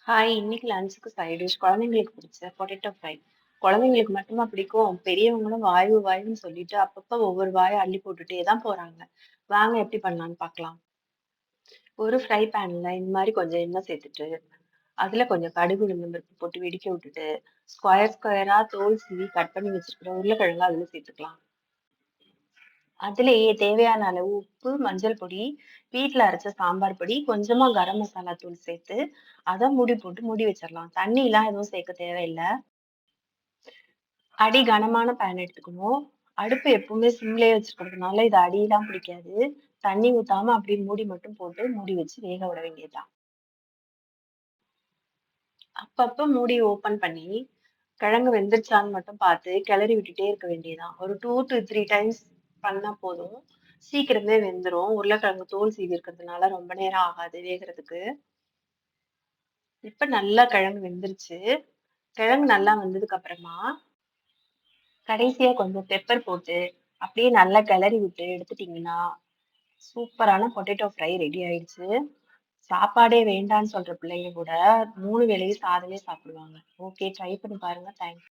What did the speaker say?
Hi! இன்னைக்கு லஞ்சுக்கு side dish குழந்தைங்களுக்கு பிடிச்ச பொட்டேட்டோ ஃப்ரை. குழந்தைங்களுக்கு மட்டுமா பிடிக்கும்? பெரியவங்களும் வாய்வு வாய்வுன்னு சொல்லிட்டு அப்பப்ப ஒவ்வொரு வாயா அள்ளி போட்டுட்டே தான் போறாங்க. வாங்க எப்படி பண்ணலான்னு பார்க்கலாம். ஒரு ஃப்ரை பேன்ல இந்த மாரி கொஞ்சம் எண்ணெய் சேர்த்துட்டு, அதுல கொஞ்சம் கடுகு, உளுந்தம் பருப்பு போட்டு வெடிக்க விட்டுட்டு, ஸ்கொயரா தோல் சீவி கட் பண்ணி வச்சிருக்கிற உருளைக்கிழங்கு அதுல சேர்த்துக்கலாம். அதிலேயே தேவையான அளவு உப்பு, மஞ்சள் பொடி, வீட்ல அரைச்ச சாம்பார் பொடி, கொஞ்சமா கரம் மசாலா தூள் சேர்த்து, அத மூடி போட்டு மூடி வச்சிரலாம். தண்ணிலாம் எதுவும் சேர்க்க தேவையில்ல. அடி கனமான பேன் எடுத்துக்கணும். அடுப்பு எப்பவுமே சிம்லயே வச்சுக்கிறதுனால இது அடியெல்லாம் பிடிக்காது. தண்ணி ஊத்தாம அப்படியே மூடி மட்டும் போட்டு மூடி வச்சு வேக விட வேண்டியது தான். அப்பப்ப மூடி ஓப்பன் பண்ணி, கிழங்கு வெந்துருச்சான்னு மட்டும் பார்த்து கிளறி விட்டுட்டே இருக்க வேண்டியது தான். ஒரு 2 to 3 டைம்ஸ் பண்ணா போதும். சீக்கிரமே வெந்துரும். உருளைக்கிழங்கு தோல் சீவி இருக்கிறதுனால ரொம்ப நேரம் ஆகாது வேகறதுக்கு. இப்ப நல்லா கிழங்கு வெந்துருச்சு. கிழங்கு நல்லா வெந்ததுக்கு அப்புறமா, கடைசியா கொஞ்சம் பெப்பர் போட்டு, அப்படியே நல்லா கிளறி விட்டு எடுத்துட்டீங்கன்னா, சூப்பரான பொட்டேட்டோ ஃப்ரை ரெடி ஆயிடுச்சு. சாப்பாடே வேண்டான்னு சொல்ற பிள்ளைங்க கூட 3 வேளையும் சாதமே சாப்பிடுவாங்க. ஓகே ட்ரை பண்ணி பாருங்க. தேங்க்ஸ்.